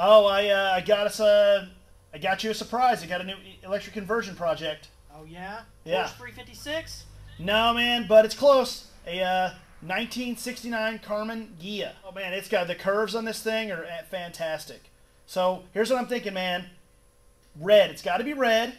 Oh, I got you a surprise. I got a new electric conversion project. Oh yeah? Yeah. Porsche 356? No, man, but it's close. A 1969 Karmann Ghia. Oh man, it's got the curves on this thing are fantastic. So here's what I'm thinking, man. Red. It's got to be red.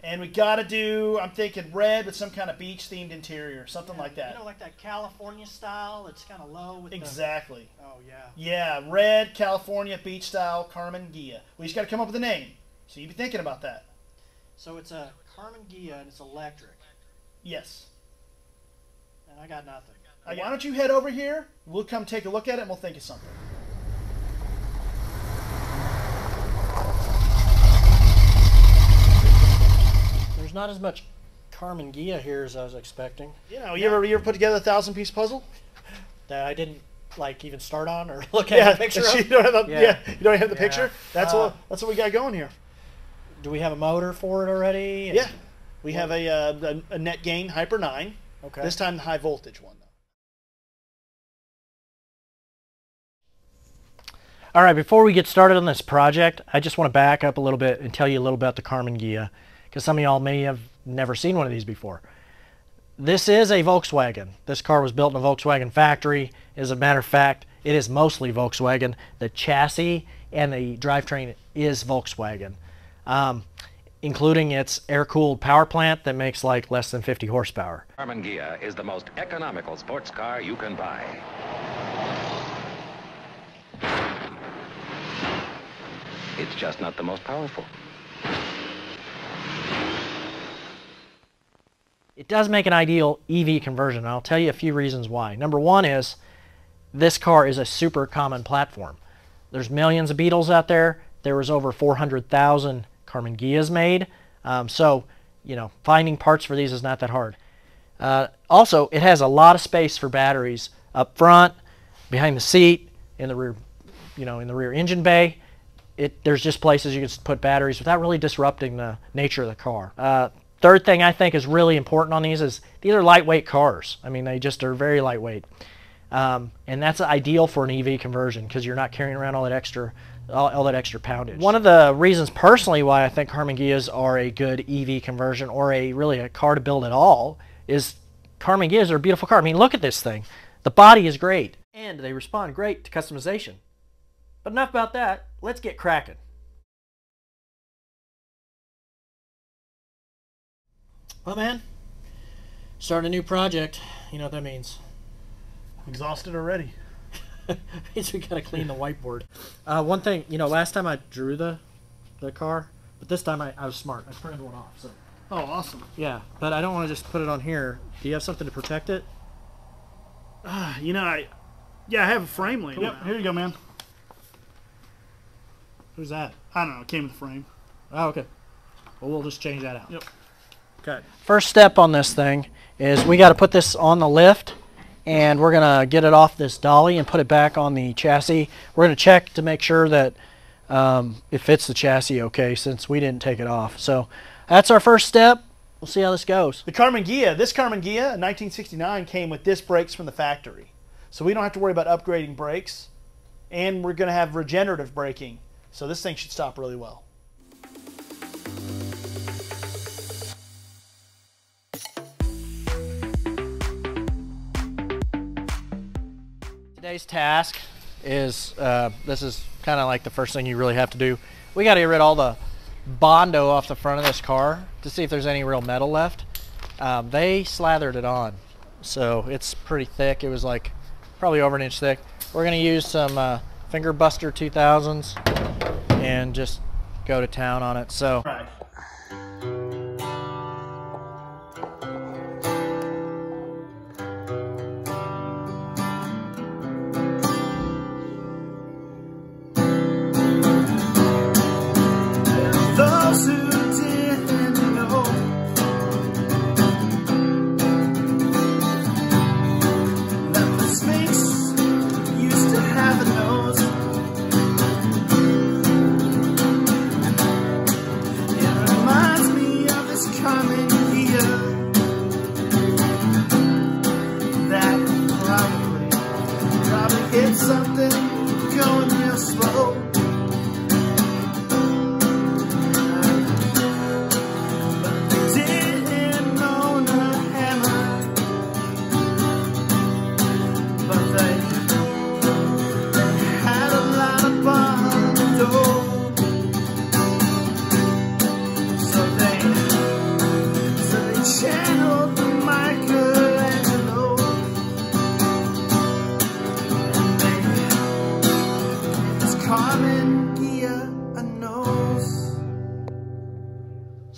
And we got to do, I'm thinking red with some kind of beach-themed interior, something like that. You know, like that California style. It's kind of low with exactly. Oh yeah. Yeah, red California beach style Karmann Ghia. We just got to come up with a name. So you be thinking about that. So it's a Karmann Ghia and it's electric. Yes. And I got nothing. Why don't you head over here? We'll come take a look at it and we'll think of something. There's not as much Karmann Ghia here as I was expecting. You know, you ever put together a 1,000-piece puzzle? That I didn't like even start on or look at the picture of? You don't have the, you don't have the picture? That's what we got going here. Do we have a motor for it already? Yeah. We have a NetGain Hyper 9. Okay. This time the high voltage one, though. All right, before we get started on this project, I just want to back up a little bit and tell you a little about the Karmann Ghia, because some of y'all may have never seen one of these before. This is a Volkswagen. This car was built in a Volkswagen factory. As a matter of fact, it is mostly Volkswagen. The chassis and the drivetrain is Volkswagen, including its air-cooled power plant that makes like less than 50 horsepower. Karmann Ghia is the most economical sports car you can buy. It's just not the most powerful. It does make an ideal EV conversion, and I'll tell you a few reasons why. Number one is this car is a super common platform. There's millions of Beetles out there. There was over 400,000 Karmann Ghias made. So, you know, finding parts for these is not that hard. Also, it has a lot of space for batteries up front, behind the seat, in the rear, you know, in the rear engine bay. There's just places you can put batteries without really disrupting the nature of the car. Third thing I think is really important on these is these are lightweight cars. I mean, they just are very lightweight. And that's ideal for an EV conversion because you're not carrying around all that extra poundage. One of the reasons personally why I think Karmann Ghias are a good EV conversion or really a car to build at all is Karmann Ghias are a beautiful car. I mean, look at this thing. The body is great and they respond great to customization. But enough about that. Let's get cracking. Well, man, starting a new project. You know what that means. Exhausted already. Means we gotta clean the whiteboard. One thing, you know, last time I drew the car, but this time I was smart. I printed one off. So. Oh, awesome. Yeah, but I don't want to just put it on here. Do you have something to protect it? You know, I have a frame laying. Yep, here you go, man. Who's that? I don't know. It came with the frame. Oh, okay. Well, we'll just change that out. Yep. Okay. First step on this thing is we got to put this on the lift, and we're going to get it off this dolly and put it back on the chassis. We're going to check to make sure that it fits the chassis okay, since we didn't take it off. So that's our first step. We'll see how this goes. The Karmann Ghia, this Karmann Ghia in 1969 came with disc brakes from the factory. So we don't have to worry about upgrading brakes, and we're going to have regenerative braking. So this thing should stop really well. Today's task is, this is kind of like the first thing you really have to do. We got to get rid of all the Bondo off the front of this car to see if there's any real metal left. They slathered it on, so it's pretty thick. It was like probably over an inch thick. We're going to use some Finger Buster 2000s and just go to town on it. So. Right. Those who didn't know that the Sphinx used to have a nose.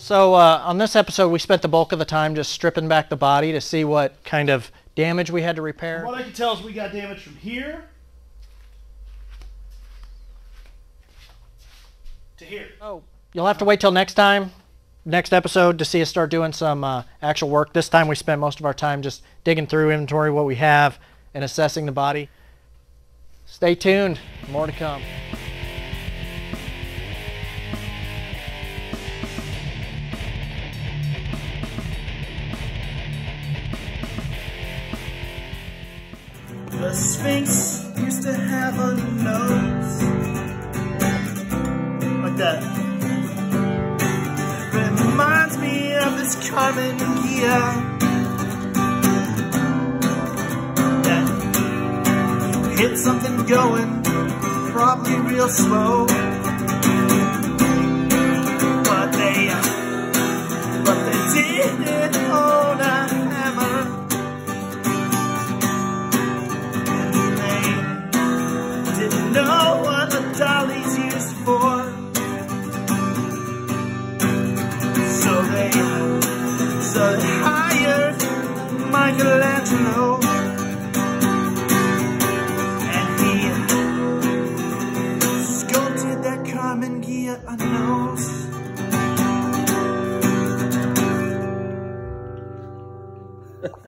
So on this episode, we spent the bulk of the time just stripping back the body to see what kind of damage we had to repair. What I can tell is we got damage from here to here. Oh, you'll have to wait till next episode, to see us start doing some actual work. This time we spent most of our time just digging through inventory, what we have, and assessing the body. Stay tuned, more to come. The Sphinx used to have a nose like that. Reminds me of this Karmann Ghia that hit something going probably real slow, but they didn't own a hammer. Know what the dolly's used for, so they hired Michelangelo